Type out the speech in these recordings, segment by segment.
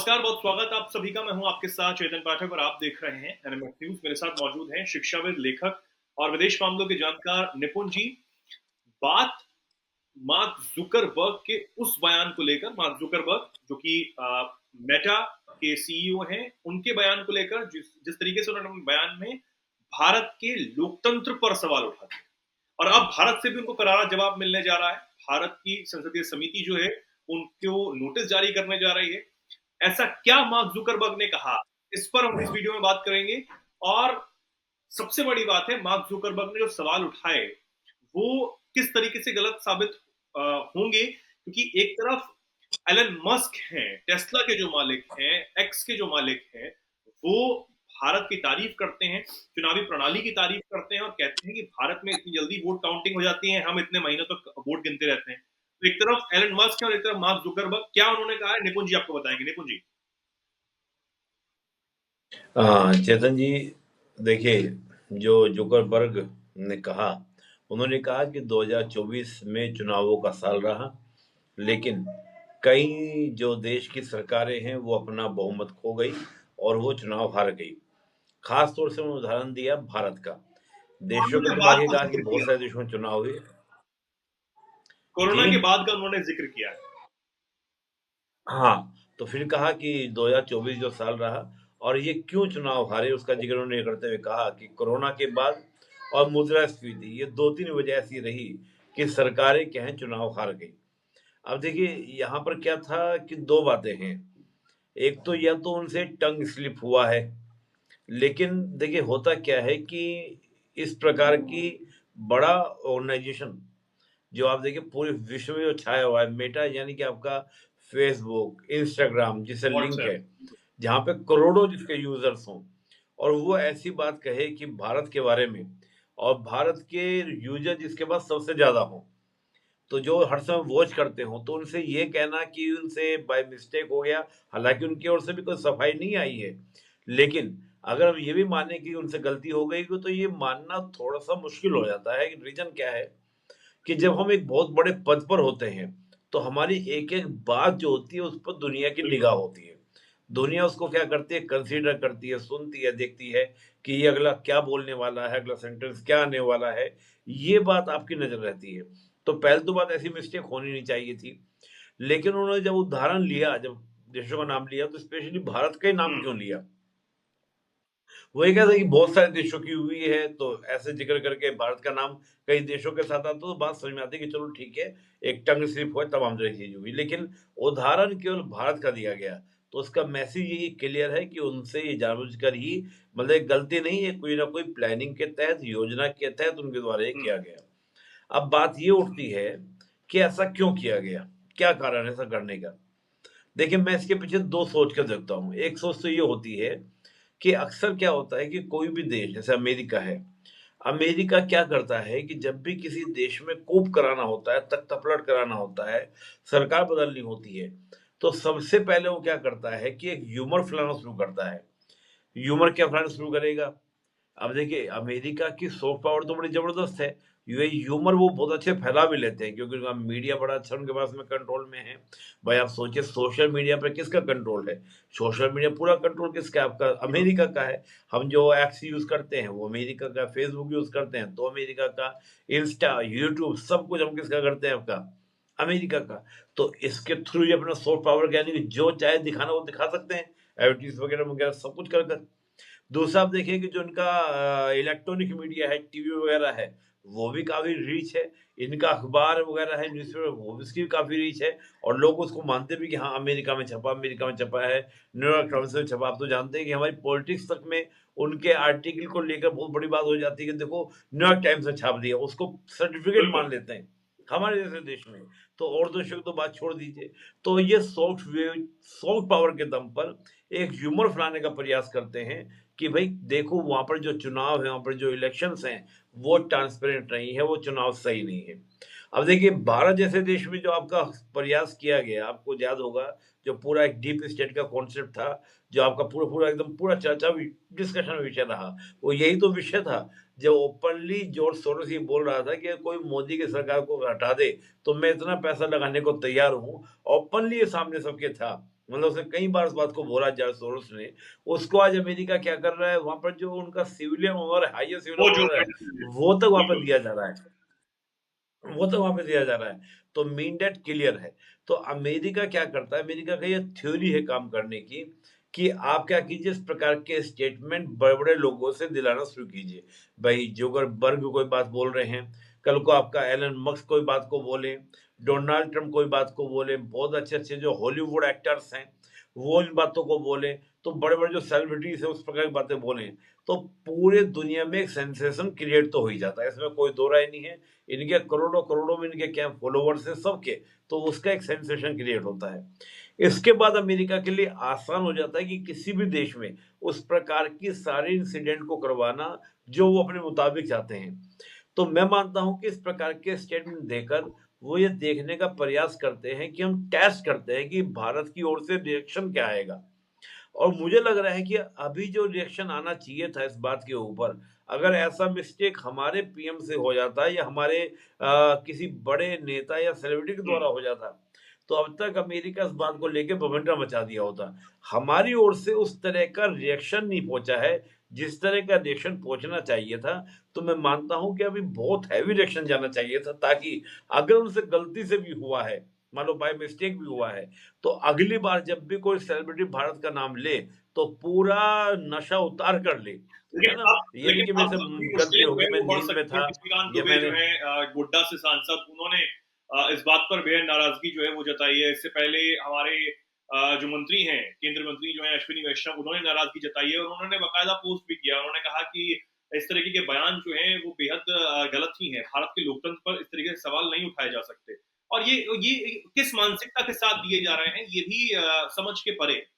नमस्कार, बहुत स्वागत आप सभी का। मैं हूं आपके साथ चेतन पाठक और आप देख रहे हैं एनएमएस न्यूज। मेरे साथ मौजूद हैं शिक्षाविद, लेखक और विदेश मामलों के जानकार निपुण जी। बात मार्क जुकरबर्ग के उस बयान को लेकर, मार्क जुकरबर्ग जो कि मेटा के सीईओ हैं, उनके बयान को लेकर जिस जिस तरीके से उन्होंने बयान में भारत के लोकतंत्र पर सवाल उठा दिया और अब भारत से भी उनको करारा जवाब मिलने जा रहा है। भारत की संसदीय समिति जो है उनको नोटिस जारी करने जा रही है। ऐसा क्या मार्क जुकरबर्ग ने कहा, इस पर हम इस वीडियो में बात करेंगे। और सबसे बड़ी बात है, मार्क जुकरबर्ग ने जो सवाल उठाए वो किस तरीके से गलत साबित होंगे, क्योंकि एक तरफ एलन मस्क हैं, टेस्ला के जो मालिक हैं, एक्स के जो मालिक हैं, वो भारत की तारीफ करते हैं, चुनावी प्रणाली की तारीफ करते हैं और कहते हैं कि भारत में इतनी जल्दी वोट काउंटिंग हो जाती है, हम इतने महीनों तक वोट गिनते रहते हैं। तो एक तरफ एलन मस्क है और एक तरफ मार्क जुकरबर्ग। क्या उन्होंने कहा है, निपुण जी आपको बताएंगे। निपुण जी। हाँ चेतन जी, देखिए, जो जुकरबर्ग ने कहा, उन्होंने कहा कि 2024 में चुनावों का साल रहा, लेकिन कई जो देश की सरकारें हैं वो अपना बहुमत खो गई और वो चुनाव हार गई। खास तौर से उन्होंने उदाहरण दिया भारत का। देशों के उन्होंने नाम बाद आगे का कहा कि जिक्र बहुत किया, सारे देशों में चुनाव हुए। जी, कोरोना के बाद का उन्होंने जिक्र किया है। हाँ, तो फिर कहा कि 2024 जो साल रहा और ये क्यों चुनाव हारे, उसका जिक्र उन्होंने करते हुए कहा कि कोरोना के बाद और मुद्रास्फीति, ये 2-3 वजह ऐसी रही कि सरकारें क्या है चुनाव हार गई। अब देखिए, यहाँ पर क्या था कि 2 बातें हैं। एक तो या तो उनसे टंग स्लिप हुआ है, लेकिन देखिए होता क्या है कि इस प्रकार की बड़ा ऑर्गेनाइजेशन जो आप देखिए पूरे विश्व में जो छाया हुआ है, मेटा यानी कि आपका फेसबुक, इंस्टाग्राम जिससे लिंक व्हाट्सएप। है, जहाँ पे करोड़ों जिसके यूजर्स हों, और वो ऐसी बात कहे कि भारत के बारे में, और भारत के यूजर जिसके पास सबसे ज्यादा हों, तो जो हर समय वॉच करते हो, तो उनसे ये कहना कि उनसे बाय मिस्टेक हो गया, हालांकि उनकी ओर से भी कोई सफाई नहीं आई है, लेकिन अगर हम ये भी माने कि उनसे गलती हो गई, तो ये मानना थोड़ा सा मुश्किल हो जाता है। रीजन क्या है कि जब हम एक बहुत बड़े पद पर होते हैं, तो हमारी एक एक बात जो होती है उस पर दुनिया की बिल्कुल। निगाह होती है। दुनिया उसको क्या करती है, कंसीडर करती है, सुनती है, देखती है कि ये अगला क्या बोलने वाला है, अगला सेंटेंस क्या आने वाला है, ये बात आपकी नजर रहती है। तो पहले तो बात, ऐसी मिस्टेक होनी नहीं चाहिए थी। लेकिन उन्होंने जब उदाहरण लिया, जब देशों का नाम लिया, तो स्पेशली भारत का ही नाम क्यों लिया? वो ये कहता है कि बहुत सारे देशों की हुई है, तो ऐसे जिक्र करके भारत का नाम कई देशों के साथ आता, तो बात समझ में आती है कि चलो ठीक है, एक टंग स्लिप हुआ, तमाम तरह की चीज हुई, लेकिन उदाहरण केवल भारत का दिया गया। तो उसका मैसेज यही क्लियर है कि उनसे ये जानबूझकर ही, मतलब एक गलती नहीं है, कोई ना कोई प्लानिंग के तहत, योजना के तहत उनके द्वारा ये किया गया। अब बात ये उठती है कि ऐसा क्यों किया गया, क्या कारण है ऐसा करने का? देखिए, मैं इसके पीछे दो सोच कर देखता हूँ। एक सोच तो ये होती है कि अक्सर क्या होता है कि कोई भी देश, जैसे अमेरिका है, अमेरिका क्या करता है कि जब भी किसी देश में कूप कराना होता है, तख्ता पलट कराना होता है, सरकार बदलनी होती है, तो सबसे पहले वो क्या करता है कि एक ह्यूमर फैलाना शुरू करता है। ह्यूमर क्या फैलाना शुरू करेगा? अब देखिए, अमेरिका की सॉफ्ट पावर तो बड़ी जबरदस्त है। ये ह्यूमर वो बहुत अच्छे फैला भी लेते हैं, क्योंकि उनका मीडिया बड़ा अच्छा उनके पास में कंट्रोल में है। भाई आप सोचिए, सोशल मीडिया पे किसका कंट्रोल है? सोशल मीडिया पूरा कंट्रोल किसका है? आपका, अमेरिका का है। हम जो एक्स यूज करते हैं वो अमेरिका का, फेसबुक यूज करते हैं तो अमेरिका का, इंस्टा, यूट्यूब, सब कुछ हम किसका करते हैं? आपका, अमेरिका का। तो इसके थ्रू ये अपना सॉफ्ट पावर, यानी कि जो चाहे दिखाना वो दिखा सकते हैं, एडवर्टीज वगैरह वगैरह सब कुछ कर कर। दूसरा आप देखिए कि जो इनका इलेक्ट्रॉनिक मीडिया है, टीवी वगैरह है, वो भी काफ़ी रीच है। इनका अखबार वगैरह है, न्यूज़पेपर, वो भी उसकी भी काफ़ी रीच है। और लोग उसको मानते भी कि हाँ, अमेरिका में छपा, अमेरिका में छपा है, न्यूयॉर्क टाइम्स में छपा। आप तो जानते हैं कि हमारी पॉलिटिक्स तक में उनके आर्टिकल को लेकर बहुत बड़ी बात हो जाती है कि देखो, न्यूयॉर्क टाइम्स ने छाप दिया, उसको सर्टिफिकेट मान बिल्कुल। लेते हैं हमारे जैसे देश में। तो और देशों की तो बात छोड़ दीजिए। तो ये सॉफ्ट पावर के दम पर एक ह्यूमर फैलाने का प्रयास करते हैं कि भाई देखो, वहां पर जो चुनाव है, वहां पर जो इलेक्शंस हैं, वो ट्रांसपेरेंट नहीं है, वो चुनाव सही नहीं है। अब देखिए, भारत जैसे देश में जो आपका प्रयास किया गया, आपको याद होगा, जो पूरा एक डीप स्टेट का कॉन्सेप्ट था, जो आपका पूरा पूरा एकदम पूरा चर्चा डिस्कशन विषय रहा, वो यही तो विषय था। जब ओपनली जॉर्ज सोरोस ये बोल रहा था कि कोई मोदी की सरकार को हटा दे तो मैं इतना पैसा लगाने को तैयार हूँ, ओपनली ये सामने सबके था। मतलब उसने कई बार उस बात को बोला, जॉर्ज सोरोस ने। उसको आज अमेरिका क्या कर रहा है, वहाँ पर जो उनका सिविलियन ऑनर है, हाईएस्ट सिविलियन वो जो ऑनर है, मेडिसिन है, वो तक वहाँ पर बिल्कुल। दिया जा रहा है। वो तो वहाँ पे दिया जा रहा है। तो मीन डेट क्लियर है। तो अमेरिका क्या करता है, अमेरिका का ये थ्योरी है काम करने की, कि आप क्या कीजिए, इस प्रकार के स्टेटमेंट बड़े-बड़े लोगों से दिलाना शुरू कीजिए। भाई जुकरबर्ग कोई बात बोल रहे हैं, कल को आपका एलन मस्क कोई बात को बोले, डोनाल्ड ट्रम्प कोई बात को बोले, बहुत अच्छे-अच्छे जो हॉलीवुड एक्टर्स हैं, वो इन बातों को बोले, तो बड़े-बड़े जो सेलिब्रिटीज़ हैं उस प्रकार की बातें बोलें, तो पूरे दुनिया में एक सेंसेशन क्रिएट तो हो ही जाता है, इसमें कोई दो राय नहीं है। इनके करोड़ों करोड़ों में इनके क्या फॉलोवर्स हैं सबके, तो उसका एक सेंसेशन क्रिएट होता है। इसके बाद अमेरिका के लिए आसान हो जाता है कि किसी भी देश में उस प्रकार की सारे इंसिडेंट को करवाना जो वो अपने मुताबिक चाहते हैं। तो मैं मानता हूं कि इस प्रकार के स्टेटमेंट देकर वो ये देखने का प्रयास करते हैं कि हम टेस्ट करते हैं कि भारत की ओर से रिएक्शन क्या आएगा। और मुझे लग रहा है कि अभी जो रिएक्शन आना चाहिए था इस बात के ऊपर, अगर ऐसा मिस्टेक हमारे पीएम से हो जाता या हमारे किसी बड़े नेता या सेलिब्रिटी के हुँ। द्वारा हो जाता, तो अब तक अमेरिका इस बात को लेके बवंडर मचा दिया होता। हमारी ओर से उस तरह का रिएक्शन नहीं पहुंचा है, जिस तरह का रिएक्शन पहुंचना चाहिए था। तो मैं मानता हूं कि अभी बहुत हैवी रिएक्शन जाना चाहिए था, ताकि अगर उनसे गलती से भी हुआ है, मान लो बाय मिस्टेक भी हुआ है, तो अगली बार जब भी कोई सेलिब्रिटी भारत का नाम ले, तो पूरा नशा उतार कर ले, है ना? ये नहीं कि मेरे अब से काफ़ी गलती मुश्किलें हो जो गई, है मैं वो बढ़ नींद में सकती हैं। था, निशिकांत या दुबे जो मैंने हैं गोड्डा से सांसद, उन्होंने इस बात पर बेहद नाराज़गी जो है वो जताई है। इससे पहले हमारे जो मंत्री हैं, केंद्रीय मंत्री जो हैं अश्विनी वैष्णव, उन्होंने नाराज़गी जताई है और उन्होंने बाकायदा पोस्ट भी किया। उन्होंने कहा कि इस तरीके के बयान जो हैं वो बेहद गलत ही हैं। भारत के लोकतंत्र पर इस तरीके से सवाल नहीं उठाए जा सकते। और ये किस मानसिकता के साथ दिए जा रहे हैं, ये भी समझ के परे है।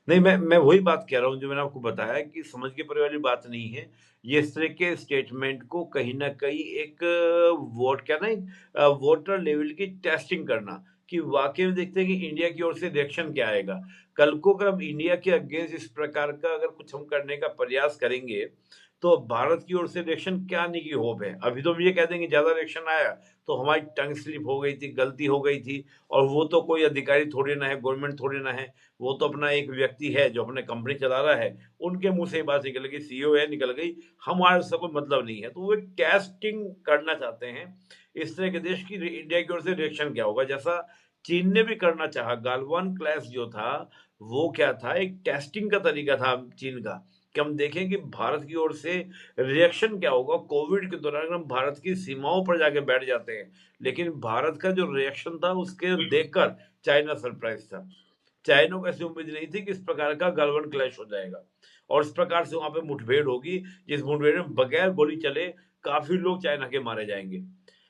नहीं, मैं वही बात कह रहा हूँ जो मैंने आपको बताया कि समझ के परे वाली बात नहीं है। ये इस तरह के स्टेटमेंट को कहीं न कहीं एक वोट क्या ना, वोटर लेवल की टेस्टिंग करना, कि वाक़ई में देखते हैं कि इंडिया की ओर से रिएक्शन क्या आएगा। कल को अगर हम इंडिया के अगेंस्ट इस प्रकार का अगर कुछ हम करने का प्रयास करेंगे, तो भारत की ओर से रिएक्शन क्या आने की होप है? अभी तो हम ये कह देंगे ज़्यादा रिएक्शन आया, तो हमारी टंग स्लिप हो गई थी, गलती हो गई थी, और वो तो कोई अधिकारी थोड़ी ना है, गवर्नमेंट थोड़ी ना है। वो तो अपना एक व्यक्ति है जो अपने कंपनी चला रहा है, उनके मुँह से ये बात निकल गई, सीईओ है निकल गई, हमारा उससे कोई मतलब नहीं है। तो वो एक टेस्टिंग करना चाहते हैं, इस तरह के देश की इंडिया की ओर से रिएक्शन क्या होगा? जैसा चीन ने भी करना चाहा, गालवान क्लैश जो था, वो क्या था, एक टेस्टिंग का तरीका था चीन का, कि हम देखें कि भारत की ओर से रिएक्शन क्या होगा। कोविड के दौरान अगर हम भारत की सीमाओं पर जाके बैठ जाते हैं, लेकिन भारत का जो रिएक्शन था उसके बिल्कुल। देखकर चाइना सरप्राइज़ था। चाइना को ऐसी उम्मीद नहीं थी कि इस प्रकार का गलवान क्लैश हो जाएगा और इस प्रकार से वहां पे मुठभेड़ होगी, जिस मुठभेड़ में बगैर गोली चले काफी लोग चाइना के मारे जाएंगे।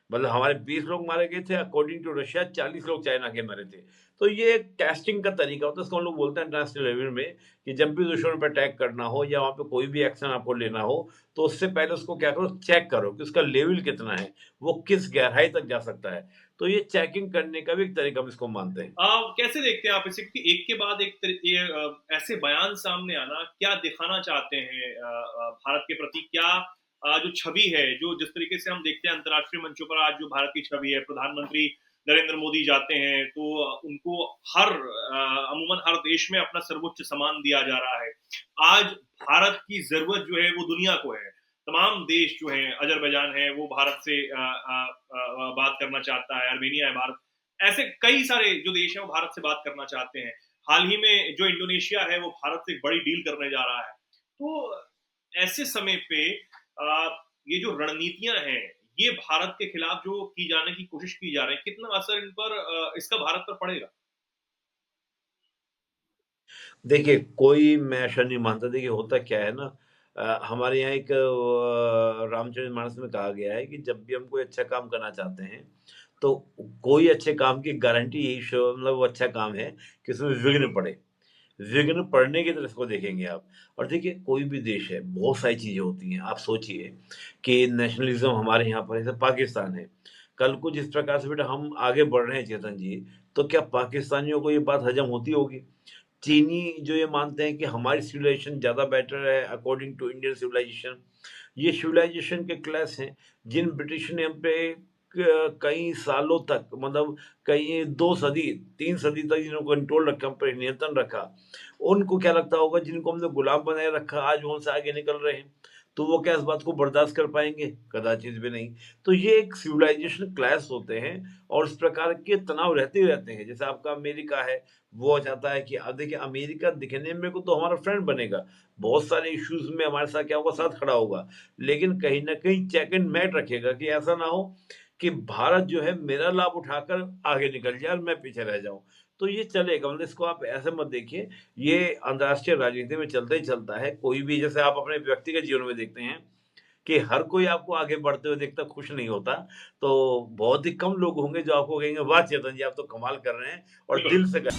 मतलब हमारे 20 लोग मारे गए थे, अकॉर्डिंग टू रशिया 40 लोग चाइना के मरे थे। तो ये एक टेस्टिंग का तरीका होता है, इसको हम लोग बोलते हैं इंटरनेशनल लेवल में, कि जब भी दुश्मन पर अटैक करना हो या वहां पे कोई भी एक्शन आपको लेना हो, तो उससे पहले उसको क्या करो, चेक करो कि उसका लेवल कितना है, वो किस गहराई तक जा सकता है। तो ये चेकिंग करने का भी एक तरीका हम इसको मानते हैं। कैसे देखते हैं आप इसे, क्योंकि एक के बाद एक ऐसे बयान सामने आना क्या दिखाना चाहते हैं भारत के प्रति? क्या जो छवि है, जो जिस तरीके से हम देखते हैं अंतर्राष्ट्रीय मंचों पर आज जो भारत की छवि है, प्रधानमंत्री नरेंद्र मोदी जाते हैं तो उनको अमूमन हर देश में अपना सर्वोच्च सम्मान दिया जा रहा है। आज भारत की जरूरत जो है वो दुनिया को है। तमाम देश जो हैं, अजरबैजान है वो भारत से बात करना चाहता है, अर्मेनिया है, भारत, ऐसे कई सारे जो देश हैं वो भारत से बात करना चाहते हैं। हाल ही में जो इंडोनेशिया है वो भारत से एक बड़ी डील करने जा रहा है। तो ऐसे समय पे ये जो रणनीतियां हैं, ये भारत के खिलाफ जो की जाने की कोशिश की जा रही है, कितना असर इन पर इसका भारत पर पड़ेगा? देखिए, कोई मैं ऐसा नहीं मानता। देखिए, होता क्या है ना, हमारे यहाँ एक रामचरितमानस में कहा गया है कि जब भी हम कोई अच्छा काम करना चाहते हैं, तो कोई अच्छे काम की गारंटी यही शो मतलब वो अच्छा काम है कि उसमें विघ्न पड़े। विघ्न पड़ने की तरफ इसको देखेंगे आप। और देखिए, कोई भी देश है, बहुत सारी चीज़ें होती हैं। आप सोचिए कि नेशनलिज़्म हमारे यहाँ पर जैसे पाकिस्तान है। कल को जिस प्रकार से बेटा हम आगे बढ़ रहे हैं चेतन जी, तो क्या पाकिस्तानियों को ये बात हज़म होती होगी? चीनी जो ये मानते हैं कि हमारी सिविलाइजेशन ज़्यादा बेटर है अकॉर्डिंग टू इंडियन सिविलाइजेशन, ये सिविलाइजेशन के क्लास हैं। जिन ब्रिटिश ने हम पे कई सालों तक, मतलब कई 2 सदी, 3 सदी तक जिन्होंने कंट्रोल रखा, हम पे नियंत्रण रखा, उनको क्या लगता होगा जिनको हमने गुलाम बनाए रखा आज वो हमसे आगे निकल रहे हैं, तो वो क्या इस बात को बर्दाश्त कर पाएँगे? कदाचित भी नहीं। तो ये एक सिविलाइजेशन क्लैश होते हैं और इस प्रकार के तनाव रहते ही रहते हैं। जैसे आपका अमेरिका है, वो चाहता है कि देखिए अमेरिका दिखने में को तो हमारा फ्रेंड बनेगा, बहुत सारे इश्यूज़ में हमारे साथ क्या होगा, साथ खड़ा होगा। लेकिन कहीं न कहीं चेक एंड मैट रखेगा कि ऐसा ना हो कि भारत जो है मेरा लाभ उठाकर आगे निकल जाए और मैं पीछे रह जाऊँ। तो ये चलेगा, मतलब इसको आप ऐसे मत देखिए, ये अंतर्राष्ट्रीय राजनीति में चलता ही चलता है। कोई भी, जैसे आप अपने व्यक्तिगत जीवन में देखते हैं कि हर कोई आपको आगे बढ़ते हुए देखता खुश नहीं होता। तो बहुत ही कम लोग होंगे जो आपको कहेंगे वाह चेतन जी आप तो कमाल कर रहे हैं और बिल्कुल। दिल से कर